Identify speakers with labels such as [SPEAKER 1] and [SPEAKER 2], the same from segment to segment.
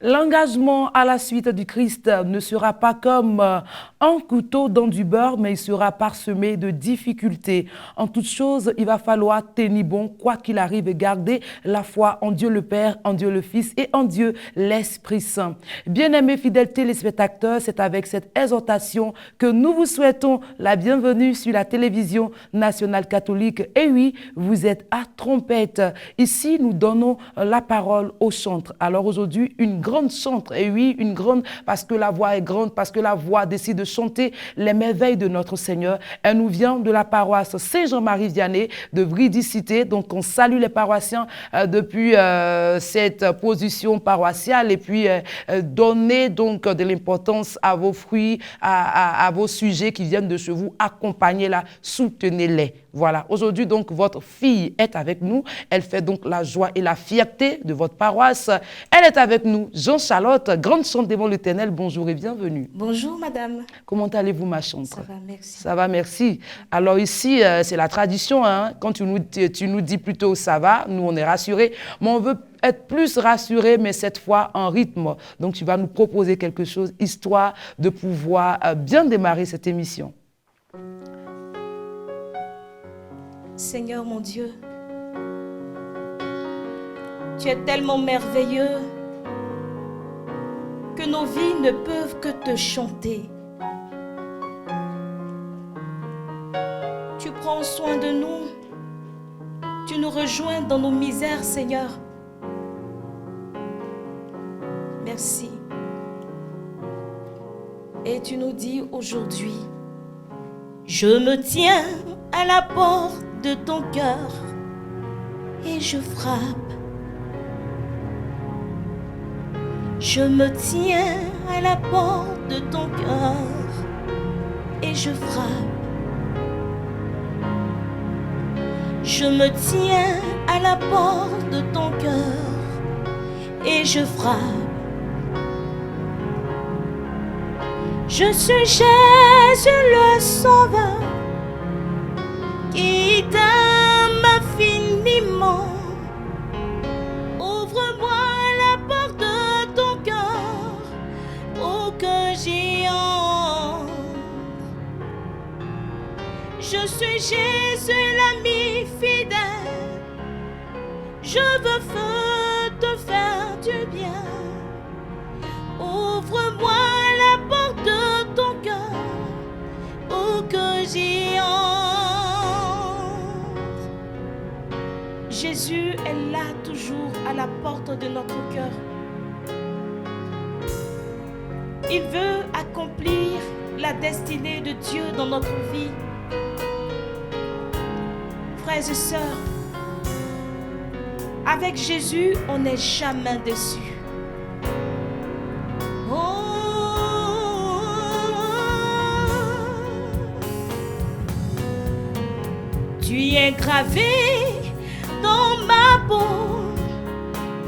[SPEAKER 1] L'engagement à la suite du Christ ne sera pas comme un couteau dans du beurre, mais il sera parsemé de difficultés. En toute chose, il va falloir tenir bon, quoi qu'il arrive, et garder la foi en Dieu le Père, en Dieu le Fils et en Dieu l'Esprit Saint. Bien-aimés fidèles téléspectateurs, c'est avec cette exhortation que nous vous souhaitons la bienvenue sur la télévision nationale catholique. Et oui, vous êtes à Trompette. Ici, nous donnons la parole aux chantres. Alors aujourd'hui, une grande chantre, et oui, une grande, parce que la voix est grande, parce que la voix décide de chanter les merveilles de notre Seigneur. Elle nous vient de la paroisse Saint-Jean-Marie Vianney de Vridicité. Donc, on salue les paroissiens depuis cette position paroissiale et puis donner donc de l'importance à vos fruits, à vos sujets qui viennent de chez vous. Accompagnez-la, soutenez-les. Voilà. Aujourd'hui, donc, votre fille est avec nous. Elle fait donc la joie et la fierté de votre paroisse. Elle est avec nous, Jean-Charlotte, grande chante devant l'Éternel. Bonjour et bienvenue.
[SPEAKER 2] Bonjour, madame.
[SPEAKER 1] Comment allez-vous, ma chante?
[SPEAKER 2] Ça va, merci.
[SPEAKER 1] Ça va, merci. Alors ici, c'est la tradition. Hein? Quand tu nous dis plutôt ça va, nous, on est rassurés. Mais on veut être plus rassurés, mais cette fois en rythme. Donc, tu vas nous proposer quelque chose, histoire de pouvoir bien démarrer cette émission.
[SPEAKER 2] Seigneur mon Dieu, tu es tellement merveilleux que nos vies ne peuvent que te chanter. Tu prends soin de nous, tu nous rejoins dans nos misères, Seigneur. Merci. Et tu nous dis aujourd'hui, je me tiens à la porte de ton cœur et je frappe. Je me tiens à la porte de ton cœur et je frappe. Je me tiens à la porte de ton cœur et je frappe. Je suis Jésus le Sauveur qui t'aime infiniment. Ouvre-moi la porte de ton cœur pour que j'y entre. Je suis Jésus l'ami fidèle. Je veux te faire du bien. Ouvre-moi la porte de ton cœur pour que j'y entre. Jésus est là toujours à la porte de notre cœur. Il veut accomplir la destinée de Dieu dans notre vie. Frères et sœurs, avec Jésus, on n'est jamais déçu. Tu es gravé dans ma peau,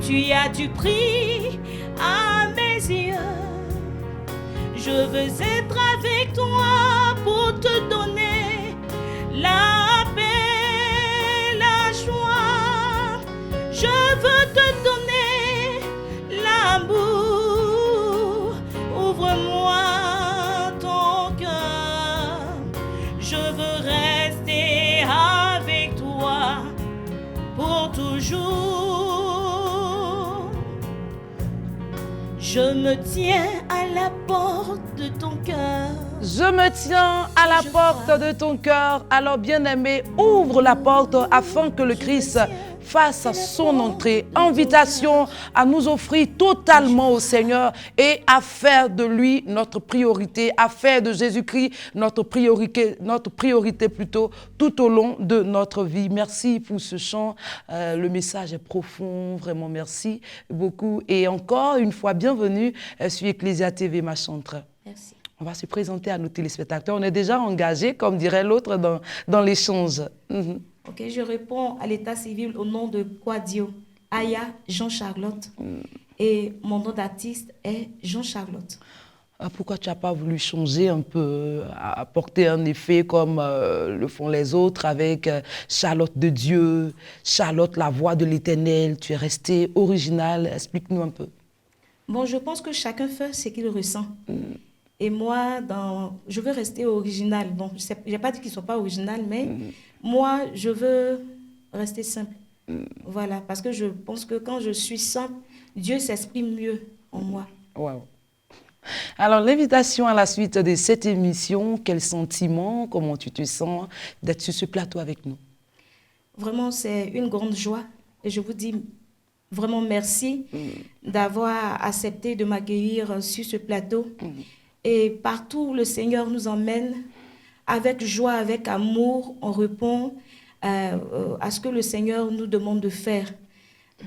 [SPEAKER 2] tu as du prix à mes yeux. Je veux être avec toi pour te donner la paix, la joie. Je veux te donner l'amour. Ouvre-moi ton cœur. Je veux rester avec toi pour toujours. Je me tiens à la porte de ton cœur.
[SPEAKER 1] Je me tiens à la porte de ton cœur. Alors, bien-aimé, ouvre la porte afin que le Christ fasse son entrée. Invitation à nous offrir totalement au Seigneur et à faire de lui notre priorité, à faire de Jésus-Christ notre priorité plutôt tout au long de notre vie. Merci pour ce chant. Le message est profond, vraiment merci beaucoup. Et encore une fois, bienvenue sur Ecclesia TV, ma chantre.
[SPEAKER 2] Merci.
[SPEAKER 1] On va se présenter à nos téléspectateurs. On est déjà engagés, comme dirait l'autre, dans l'échange.
[SPEAKER 2] Ok, je réponds à l'état civil au nom de Quadio, Aya Jean-Charlotte. Et mon nom d'artiste est Jean-Charlotte.
[SPEAKER 1] Pourquoi tu n'as pas voulu changer un peu, apporter un effet comme le font les autres avec Charlotte de Dieu, Charlotte la voix de l'Éternel? Tu es restée originale. Explique-nous un peu.
[SPEAKER 2] Bon, je pense que chacun fait ce qu'il ressent. Et moi, je veux rester original. Bon, je n'ai pas dit qu'ils ne sont pas originaux, mais moi, je veux rester simple. Voilà, parce que je pense que quand je suis simple, Dieu s'exprime mieux en moi.
[SPEAKER 1] Wow. Alors, l'invitation à la suite de cette émission, quel sentiment, comment tu te sens d'être sur ce plateau avec nous?
[SPEAKER 2] Vraiment, c'est une grande joie. Et je vous dis vraiment merci d'avoir accepté de m'accueillir sur ce plateau. Et partout où le Seigneur nous emmène, avec joie, avec amour, on répond à ce que le Seigneur nous demande de faire.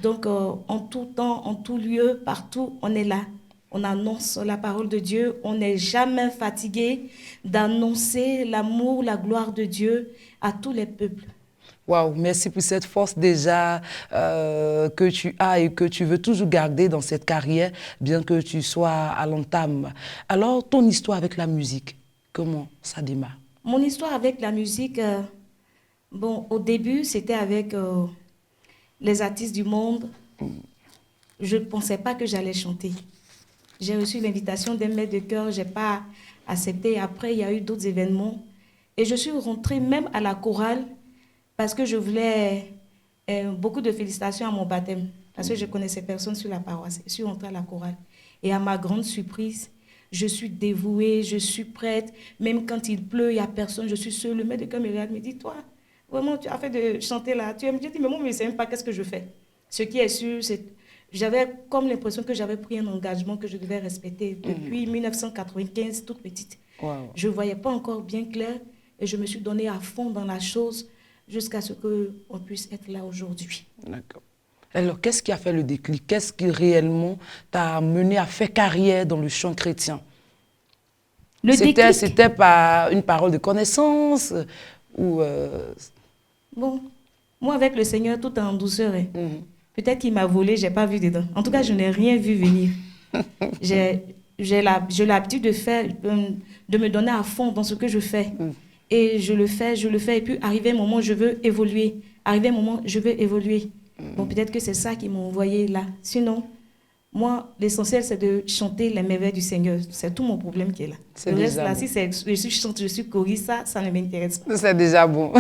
[SPEAKER 2] Donc, en tout temps, en tout lieu, partout, on est là. On annonce la parole de Dieu. On n'est jamais fatigué d'annoncer l'amour, la gloire de Dieu à tous les peuples.
[SPEAKER 1] Waouh, merci pour cette force déjà que tu as et que tu veux toujours garder dans cette carrière, bien que tu sois à l'entame. Alors, ton histoire avec la musique, comment ça démarre?
[SPEAKER 2] Mon histoire avec la musique, bon, au début, c'était avec les artistes du monde. Je ne pensais pas que j'allais chanter. J'ai reçu l'invitation d'un maître de chœur, je n'ai pas accepté. Après, il y a eu d'autres événements. Et je suis rentrée même à la chorale parce que je voulais beaucoup de félicitations à mon baptême. Parce que je connaissais personne sur la paroisse. Je suis rentrée à la chorale. Et à ma grande surprise, je suis dévouée, je suis prête. Même quand il pleut, il n'y a personne, je suis seule. Le maître de chœur me regarde, me dit, toi, vraiment, tu as fait de chanter là. Tu aimes. Je dis, mais moi, je ne sais même pas qu'est-ce que je fais. Ce qui est sûr, c'est j'avais comme l'impression que j'avais pris un engagement que je devais respecter depuis 1995, toute petite.
[SPEAKER 1] Wow.
[SPEAKER 2] Je ne voyais pas encore bien clair et je me suis donnée à fond dans la chose jusqu'à ce qu'on puisse être là aujourd'hui.
[SPEAKER 1] D'accord. Alors, qu'est-ce qui a fait le déclic? Qu'est-ce qui réellement t'a mené à faire carrière dans le chant chrétien? C'était par une parole de connaissance ou
[SPEAKER 2] Bon, moi avec le Seigneur, tout est en douceur. Peut-être qu'il m'a volé, je n'ai pas vu dedans. En tout cas, je n'ai rien vu venir. J'ai l'habitude de me donner à fond dans ce que je fais. Et je le fais. Et puis, arrivé un moment, je veux évoluer. Bon, peut-être que c'est ça qui m'a envoyé là. Sinon, moi, l'essentiel, c'est de chanter les merveilles du Seigneur. C'est tout mon problème qui est là. Le reste, là, si je chante, je suis choriste, ça ne m'intéresse pas.
[SPEAKER 1] C'est déjà bon.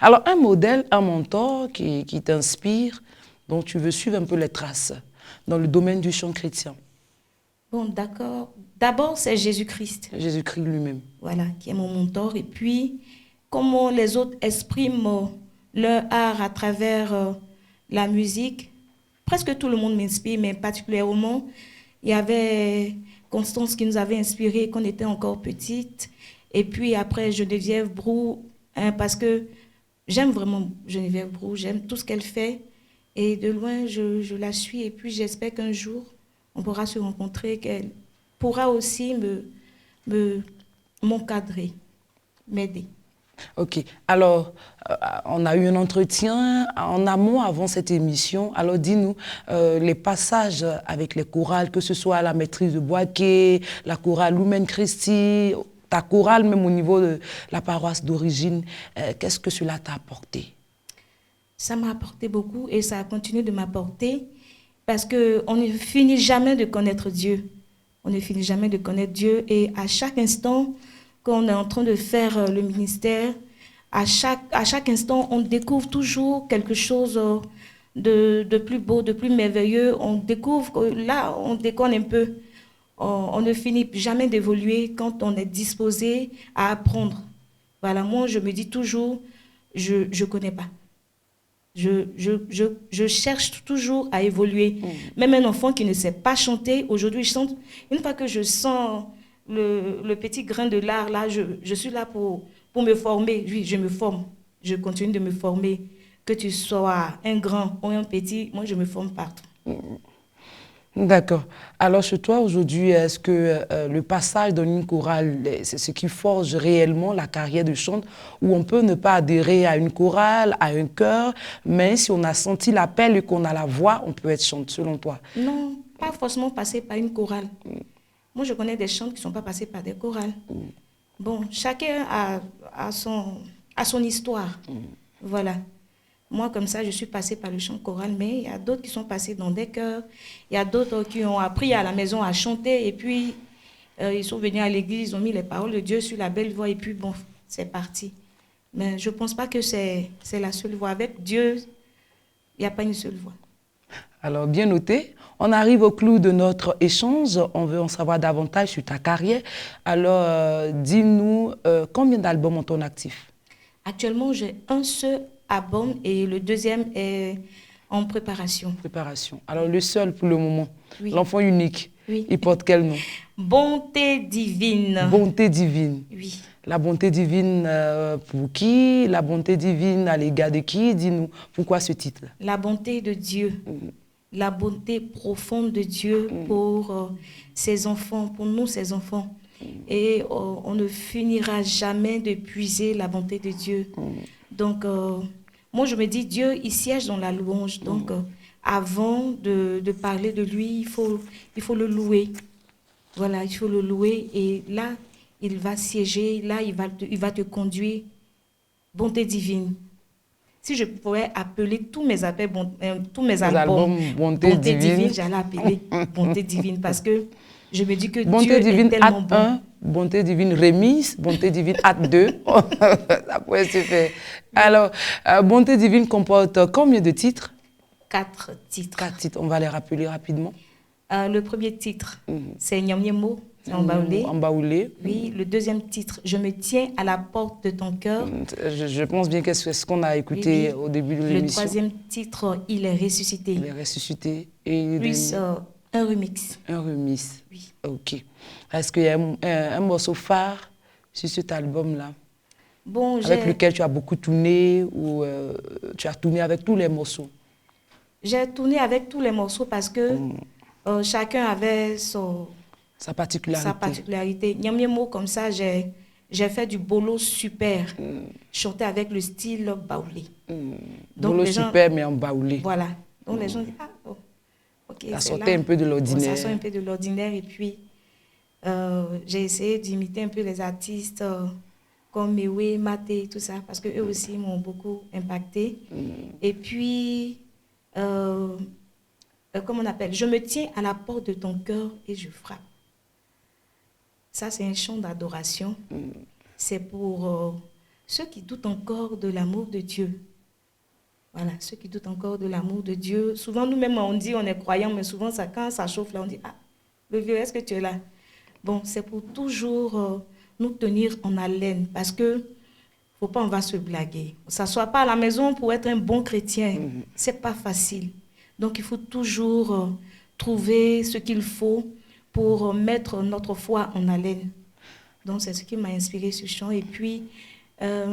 [SPEAKER 1] Alors, un modèle, un mentor qui t'inspire, dont tu veux suivre un peu les traces dans le domaine du chant chrétien.
[SPEAKER 2] Bon, d'accord. D'abord, c'est Jésus-Christ.
[SPEAKER 1] Jésus-Christ lui-même.
[SPEAKER 2] Voilà, qui est mon mentor. Et puis, comment les autres expriment leur art à travers la musique. Presque tout le monde m'inspire, mais particulièrement, il y avait Constance qui nous avait inspiré quand on était encore petite. Et puis après, Geneviève Brou, parce que j'aime vraiment Geneviève Brou, j'aime tout ce qu'elle fait. Et de loin, je la suis. Et puis j'espère qu'un jour, on pourra se rencontrer, qu'elle pourra aussi m'encadrer, m'aider.
[SPEAKER 1] Ok. Alors, on a eu un entretien en amont avant cette émission. Alors, dis-nous, les passages avec les chorales, que ce soit la maîtrise de Boaké, la chorale Lumen Christi, ta chorale même au niveau de la paroisse d'origine, qu'est-ce que cela t'a apporté?
[SPEAKER 2] Ça m'a apporté beaucoup et ça a continué de m'apporter parce qu'on ne finit jamais de connaître Dieu. On ne finit jamais de connaître Dieu et à chaque instant qu'on est en train de faire le ministère, à chaque instant, on découvre toujours quelque chose de plus beau, de plus merveilleux. On découvre que là, on déconne un peu. On ne finit jamais d'évoluer quand on est disposé à apprendre. Voilà, moi, je me dis toujours, je ne connais pas. Je cherche toujours à évoluer. Même un enfant qui ne sait pas chanter, aujourd'hui, il chante. Une fois que je sens le petit grain de l'art, là, je suis là pour me former. Oui, je me forme. Je continue de me former. Que tu sois un grand ou un petit, moi, je me forme partout.
[SPEAKER 1] D'accord. Alors, chez toi, aujourd'hui, est-ce que le passage dans une chorale, c'est ce qui forge réellement la carrière de chante, où on peut ne pas adhérer à une chorale, à un chœur, mais si on a senti l'appel et qu'on a la voix, on peut être chante, selon toi?
[SPEAKER 2] Non, pas forcément passer par une chorale. Moi, je connais des chantes qui ne sont pas passés par des chorales. Bon, chacun a son histoire. Voilà. Moi, comme ça, je suis passée par le chant choral, mais il y a d'autres qui sont passés dans des chœurs. Il y a d'autres qui ont appris à la maison à chanter et puis ils sont venus à l'église, ils ont mis les paroles de Dieu sur la belle voix et puis bon, c'est parti. Mais je ne pense pas que c'est la seule voie. Avec Dieu, il n'y a pas une seule voie.
[SPEAKER 1] Alors, bien noté. On arrive au clou de notre échange. On veut en savoir davantage sur ta carrière. Alors, dis-nous, combien d'albums ont ton actif?
[SPEAKER 2] Actuellement, j'ai un seul album et le deuxième est en préparation.
[SPEAKER 1] Préparation. Alors, le seul pour le moment.
[SPEAKER 2] Oui.
[SPEAKER 1] L'enfant unique.
[SPEAKER 2] Oui.
[SPEAKER 1] Il porte quel nom?
[SPEAKER 2] Bonté divine.
[SPEAKER 1] Bonté divine.
[SPEAKER 2] Oui.
[SPEAKER 1] La bonté divine pour qui? La bonté divine à l'égard de qui? Dis-nous, pourquoi ce titre?
[SPEAKER 2] La bonté de Dieu. La bonté profonde de Dieu pour ses enfants, pour nous, ses enfants. Et on ne finira jamais de puiser la bonté de Dieu. Donc, moi, je me dis, Dieu, il siège dans la louange. Donc, avant de parler de lui, il faut le louer. Voilà, il faut le louer. Et là, il va siéger. Là, il va te conduire. Bonté divine. Si je pouvais appeler tous mes albums bonté divine, j'allais appeler bonté divine parce que je me dis que
[SPEAKER 1] bonté
[SPEAKER 2] Dieu
[SPEAKER 1] divine
[SPEAKER 2] est tellement
[SPEAKER 1] acte
[SPEAKER 2] bon.
[SPEAKER 1] 1, bonté divine remise, bonté divine acte 2. Ça pourrait se faire. Alors, bonté divine comporte combien de titres?
[SPEAKER 2] 4 titres.
[SPEAKER 1] 4 titres, on va les rappeler rapidement.
[SPEAKER 2] Le premier titre, c'est Nyamyemo, c'est en baoulé.
[SPEAKER 1] En baoulé.
[SPEAKER 2] Oui, le deuxième titre, Je me tiens à la porte de ton cœur.
[SPEAKER 1] Je pense bien que c'est ce qu'on a écouté au début de l'émission.
[SPEAKER 2] Le troisième titre, Il est ressuscité.
[SPEAKER 1] Il est ressuscité. Et
[SPEAKER 2] plus un remix.
[SPEAKER 1] Un remix.
[SPEAKER 2] Oui.
[SPEAKER 1] Ok. Est-ce qu'il y a un morceau phare sur cet album-là?
[SPEAKER 2] Bon,
[SPEAKER 1] avec lequel tu as beaucoup tourné ou tu as tourné avec tous les morceaux?
[SPEAKER 2] J'ai tourné avec tous les morceaux parce que chacun avait
[SPEAKER 1] sa particularité.
[SPEAKER 2] Nyamyemo, comme ça, j'ai fait du bolo super. Chanter avec le style baoulé.
[SPEAKER 1] Bolo super, mais en baoulé.
[SPEAKER 2] Voilà. Donc les gens disent, ah, oh, ok.
[SPEAKER 1] Ça sortait un peu de l'ordinaire.
[SPEAKER 2] Ça sort un peu de l'ordinaire. Et puis, j'ai essayé d'imiter un peu les artistes comme Mewe, Maté, tout ça, parce qu'eux aussi m'ont beaucoup impacté. Et puis, comment on appelle? Je me tiens à la porte de ton cœur et je frappe. Ça, c'est un chant d'adoration. C'est pour ceux qui doutent encore de l'amour de Dieu. Voilà, ceux qui doutent encore de l'amour de Dieu. Souvent, nous-mêmes, on dit on est croyants, mais souvent, quand ça chauffe, là, on dit, ah, le vieux, est-ce que tu es là? Bon, c'est pour toujours nous tenir en haleine, parce que faut pas, on va se blaguer. On ne s'assoit pas à la maison pour être un bon chrétien. C'est pas facile. Donc, il faut toujours trouver ce qu'il faut pour mettre notre foi en haleine. Donc, c'est ce qui m'a inspiré ce chant. Et puis,
[SPEAKER 1] dans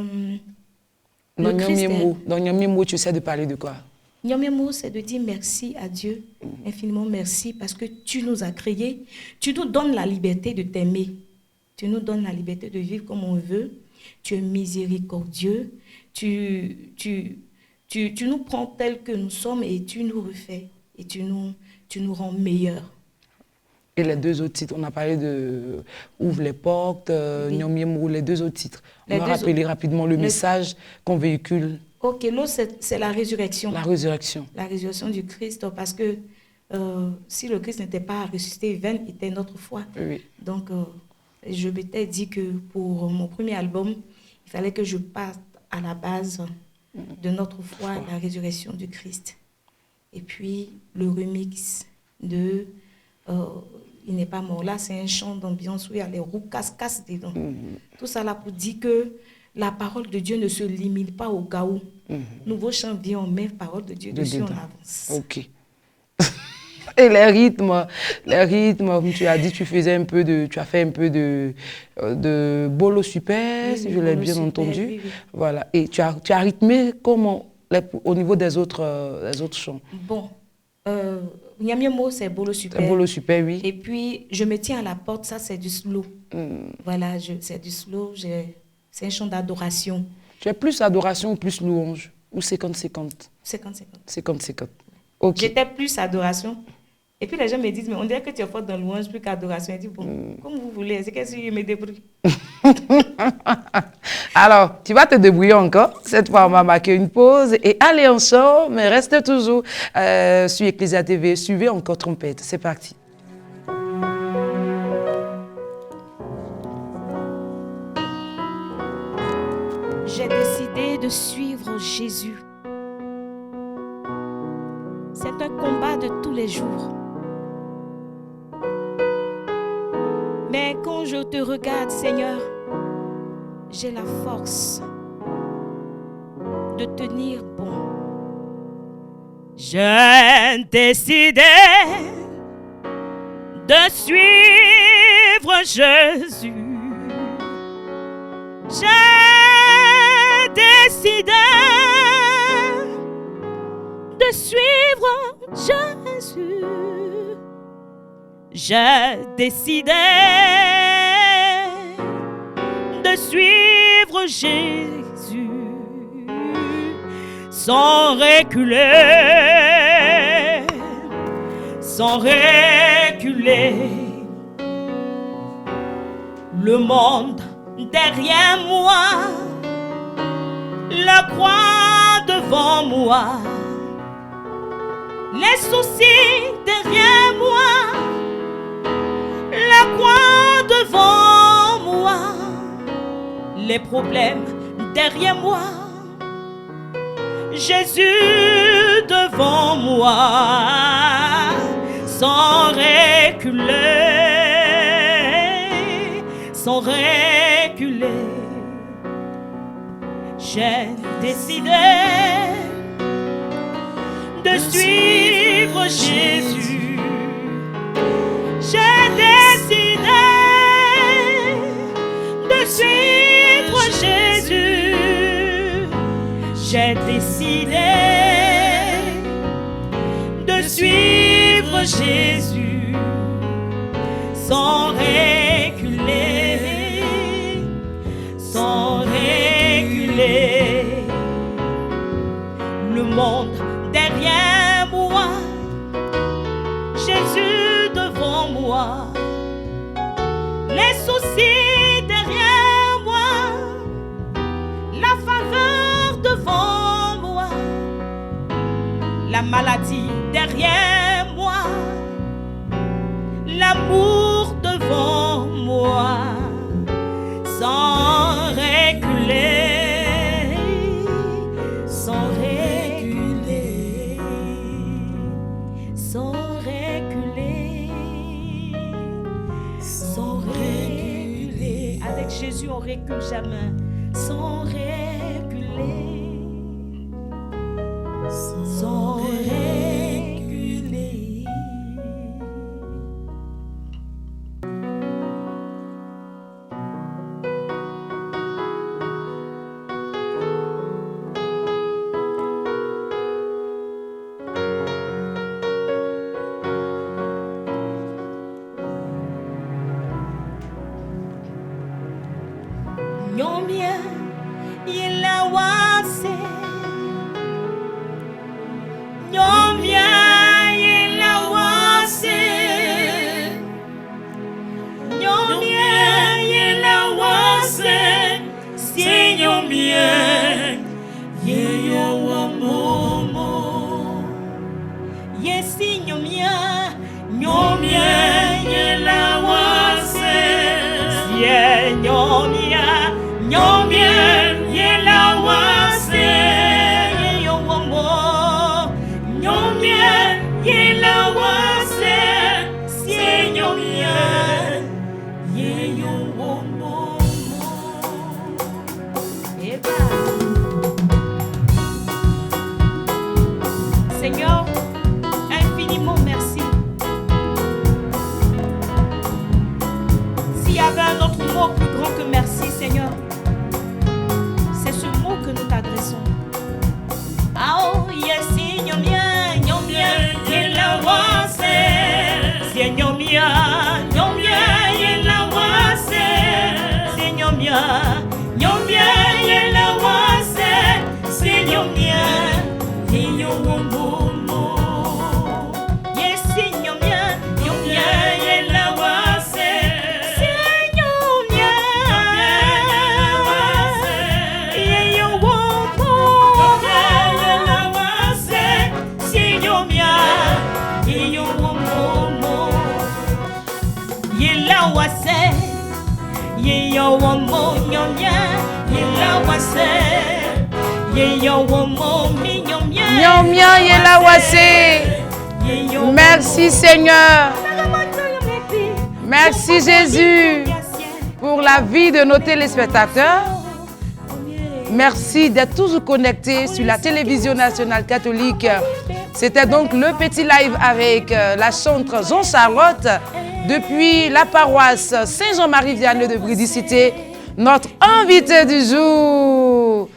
[SPEAKER 1] Nyamyemo, tu sais de parler de quoi?
[SPEAKER 2] Nyamyemo, c'est de dire merci à Dieu, infiniment merci, parce que tu nous as créés. Tu nous donnes la liberté de t'aimer. Tu nous donnes la liberté de vivre comme on veut. Tu es miséricordieux. Tu nous prends tels que nous sommes et tu nous refais. Et tu nous rends meilleurs.
[SPEAKER 1] Et les deux autres titres, on a parlé de Ouvre les portes, Nyamyemo, les deux autres titres. On va rappeler rapidement le message qu'on véhicule.
[SPEAKER 2] Ok, l'autre, c'est la résurrection.
[SPEAKER 1] La résurrection.
[SPEAKER 2] La résurrection du Christ, parce que si le Christ n'était pas ressuscité, vaine était notre foi.
[SPEAKER 1] Oui.
[SPEAKER 2] Donc, je m'étais dit que pour mon premier album, il fallait que je parte à la base de notre foi, la résurrection du Christ. Et puis, le remix de Il n'est pas mort. Là, c'est un chant d'ambiance où il y a les roues casse dedans. Tout ça là pour dire que la parole de Dieu ne se limite pas au chaos. Nouveau chant vient, on met la parole de Dieu dessus, on avance.
[SPEAKER 1] Ok. Et les rythmes, tu as dit, tu as fait un peu de bolo super, si je l'ai bien entendu.
[SPEAKER 2] Oui, oui.
[SPEAKER 1] Voilà. Et tu as rythmé comment au niveau des autres chants?
[SPEAKER 2] Bon, Nyamyemo, c'est bolo super.
[SPEAKER 1] Bolo super, oui.
[SPEAKER 2] Et puis, je me tiens à la porte, ça c'est du slow. Voilà, c'est du slow, c'est un chant d'adoration.
[SPEAKER 1] Tu es plus adoration ou plus louange? Ou 50-50?
[SPEAKER 2] 50-50.
[SPEAKER 1] 50-50. Ok.
[SPEAKER 2] J'étais plus adoration. Et puis les gens me disent, mais on dirait que tu es forte dans louange plus qu'adoration. Je dis, bon, comme vous voulez, c'est qu'est-ce que je me débrouille.
[SPEAKER 1] Alors, tu vas te débrouiller encore. Cette fois, on va marquer une pause et aller en chant, mais reste toujours sur Ecclesia TV. Suivez encore trompette. C'est parti.
[SPEAKER 2] J'ai décidé de suivre Jésus. C'est un combat de tous les jours. Mais quand je te regarde, Seigneur, j'ai la force de tenir bon. J'ai décidé de suivre Jésus. J'ai décidé de suivre Jésus. J'ai décidé de suivre Jésus sans reculer, sans reculer. Le monde derrière moi, la croix devant moi, les soucis derrière moi, la croix devant moi, les problèmes derrière moi, Jésus devant moi, sans reculer, sans reculer. J'ai décidé de suivre Jésus. J'ai décidé de suivre Jésus. J'ai décidé de suivre Jésus sans reculer, sans reculer. Le monde derrière moi, Jésus devant moi, les soucis derrière moi, la faveur devant moi, la maladie derrière moi, l'amour devant moi, sans reculer, sans reculer, sans reculer, sans reculer. Avec Jésus, on recule jamais, sans reculer, sans reculer. Nyomia yela wase
[SPEAKER 1] Merci Seigneur. Merci Jésus pour la vie de nos téléspectateurs. Merci d'être toujours connectés sur la télévision nationale catholique. C'était donc le petit live avec la chanteuse Jean-Charlotte depuis la paroisse Saint-Jean-Marie-Vianney de Bridicité, notre invité du jour.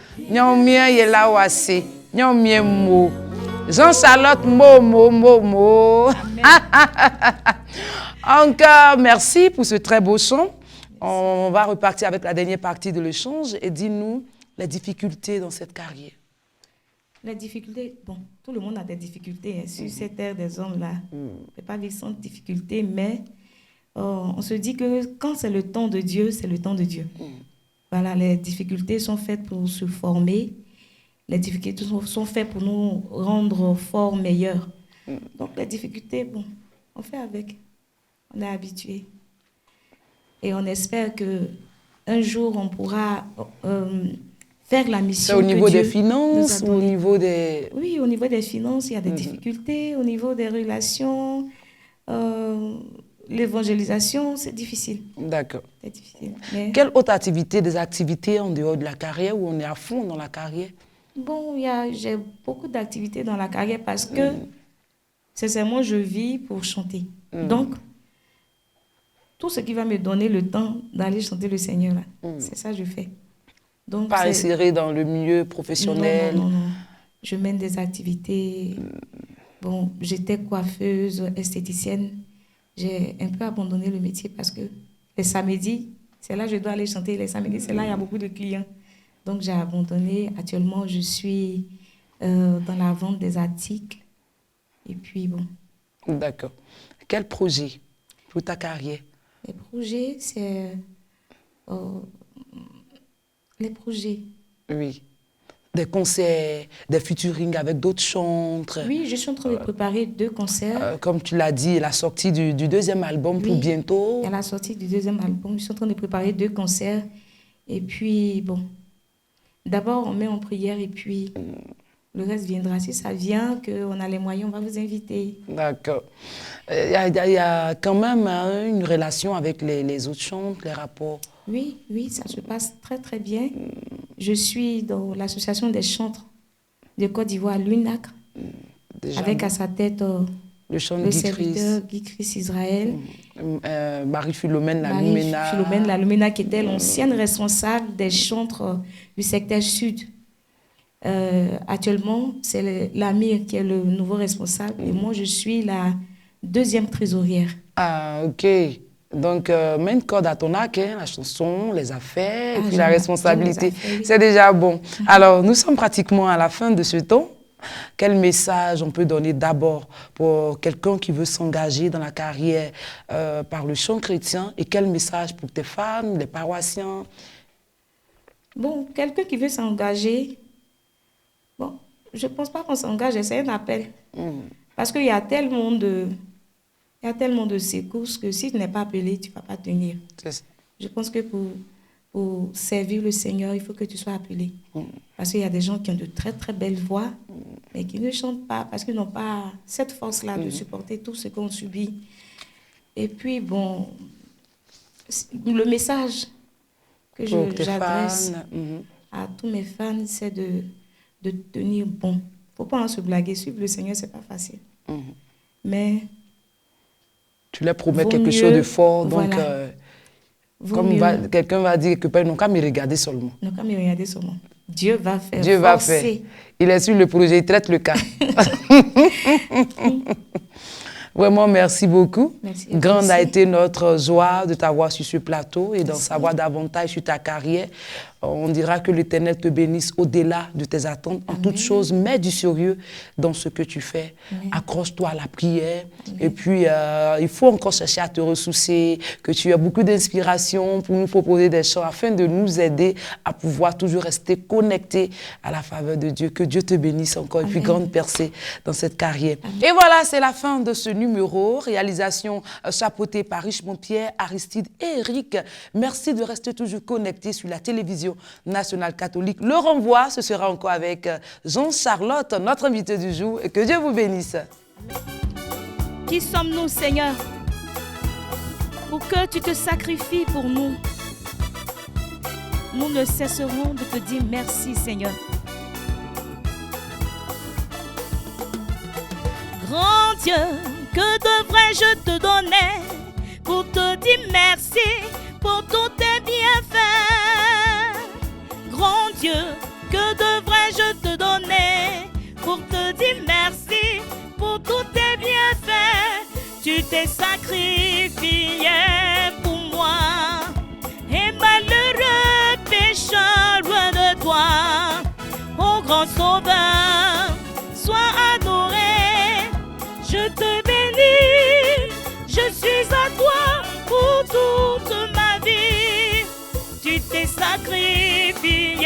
[SPEAKER 1] Jean-Charlotte Momo. Encore merci pour ce très beau chant. On va repartir avec la dernière partie de l'échange et dis-nous les difficultés dans cette carrière.
[SPEAKER 2] Les difficultés, bon, tout le monde a des difficultés sur cette terre des hommes-là. On ne peut pas vivre sans difficultés, mais on se dit que quand c'est le temps de Dieu, c'est le temps de Dieu. Voilà, les difficultés sont faites pour se former. Les difficultés sont faites pour nous rendre forts, meilleurs. Donc les difficultés, bon, on fait avec. On est habitué. Et on espère qu'un jour, on pourra faire la mission.
[SPEAKER 1] C'est au niveau
[SPEAKER 2] des
[SPEAKER 1] finances, au niveau des...
[SPEAKER 2] Oui, au niveau des finances, il y a des difficultés. Au niveau des relations, l'évangélisation, c'est difficile.
[SPEAKER 1] D'accord.
[SPEAKER 2] C'est difficile. Mais...
[SPEAKER 1] Quelle autre activité, des activités en dehors de la carrière où on est à fond dans la carrière?
[SPEAKER 2] Bon, j'ai beaucoup d'activités dans la carrière parce que, sincèrement, je vis pour chanter. Donc, tout ce qui va me donner le temps d'aller chanter le Seigneur, là, c'est ça que je fais. Donc,
[SPEAKER 1] pas insérer dans le milieu professionnel?
[SPEAKER 2] Non. Je mène des activités. Bon, j'étais coiffeuse, esthéticienne. J'ai un peu abandonné le métier parce que les samedis, c'est là que je dois aller chanter. Les samedis, c'est là qu'il y a beaucoup de clients. Donc, j'ai abandonné. Actuellement, je suis dans la vente des articles. Et puis, bon.
[SPEAKER 1] D'accord. Quel projet pour ta carrière?
[SPEAKER 2] Les projets, c'est... les projets.
[SPEAKER 1] Oui. Des concerts, des featuring avec d'autres chantres.
[SPEAKER 2] Oui, je suis en train de préparer 2 concerts.
[SPEAKER 1] Comme tu l'as dit, la sortie du deuxième album pour bientôt.
[SPEAKER 2] Et la sortie du deuxième album. Je suis en train de préparer 2 concerts. Et puis, bon, d'abord, on met en prière et puis le reste viendra. Si ça vient, qu'on a les moyens, on va vous inviter.
[SPEAKER 1] D'accord. Il y a quand même une relation avec les autres chantres, les rapports.
[SPEAKER 2] Oui, ça se passe très, très bien. Je suis dans l'association des chantres de Côte d'Ivoire, l'UNAC, avec à sa tête le serviteur Guy Christ Israël.
[SPEAKER 1] Marie-Philomène
[SPEAKER 2] Lalumena, qui était l'ancienne responsable des chantres du secteur sud. Actuellement, c'est l'Amir qui est le nouveau responsable et moi, je suis la 2e trésorière.
[SPEAKER 1] Ah, ok. Donc, mets une corde à ton arc, hein, la chanson, les affaires, et puis la responsabilité. C'est déjà bon. Alors, nous sommes pratiquement à la fin de ce temps. Quel message on peut donner d'abord pour quelqu'un qui veut s'engager dans la carrière par le chant chrétien et quel message pour tes fans, les paroissiens?
[SPEAKER 2] Bon, quelqu'un qui veut s'engager, bon, je ne pense pas qu'on s'engage, c'est un appel. Parce qu'il y a tellement de... Il y a tellement de secousses que si tu n'es pas appelé, tu ne vas pas tenir. Je pense que pour servir le Seigneur, il faut que tu sois appelé. Parce qu'il y a des gens qui ont de très, très belles voix, mais qui ne chantent pas parce qu'ils n'ont pas cette force-là de supporter tout ce qu'on subit. Et puis, bon, le message que j'adresse à tous mes fans, c'est de tenir bon. Il ne faut pas se blaguer. Suivre le Seigneur, ce n'est pas facile. Mais...
[SPEAKER 1] Tu leur promets quelque chose de fort, donc comme quelqu'un va dire que ils n'ont qu'à me regarder seulement.
[SPEAKER 2] Ils n'ont qu'à me regarder seulement. Dieu va faire.
[SPEAKER 1] Dieu va faire. Il est sur le projet, il traite le cas. Vraiment, merci beaucoup.
[SPEAKER 2] Merci.
[SPEAKER 1] Grande a été notre joie de t'avoir sur ce plateau et d'en savoir davantage sur ta carrière. On dira que l'Éternel te bénisse au-delà de tes attentes. En toutes choses, mets du sérieux dans ce que tu fais. Accroche-toi à la prière. Et puis, il faut encore chercher à te ressourcer, que tu as beaucoup d'inspiration pour nous proposer des chants afin de nous aider à pouvoir toujours rester connectés à la faveur de Dieu. Que Dieu te bénisse encore et puis grande percée dans cette carrière. Et voilà, c'est la fin de ce numéro. Réalisation chapeautée par Richemont Pierre, Aristide et Eric. Merci de rester toujours connectés sur la télévision nationale catholique. Le renvoi, ce sera encore avec Jean-Charlotte, notre invité du jour. Et que Dieu vous bénisse.
[SPEAKER 2] Qui sommes-nous, Seigneur, pour que tu te sacrifies pour nous? Nous ne cesserons de te dire merci, Seigneur. Grand Dieu, que devrais-je te donner pour te dire merci pour tous tes bienfaits? Grand Dieu, que devrais-je te donner pour te dire merci pour tous tes bienfaits? Tu t'es sacrifié pour moi, et malheureux pécheur loin de toi. Ô grand sauveur, sois adoré. Je te bénis, je suis à toi pour toute ma vie. Tu t'es sacrifié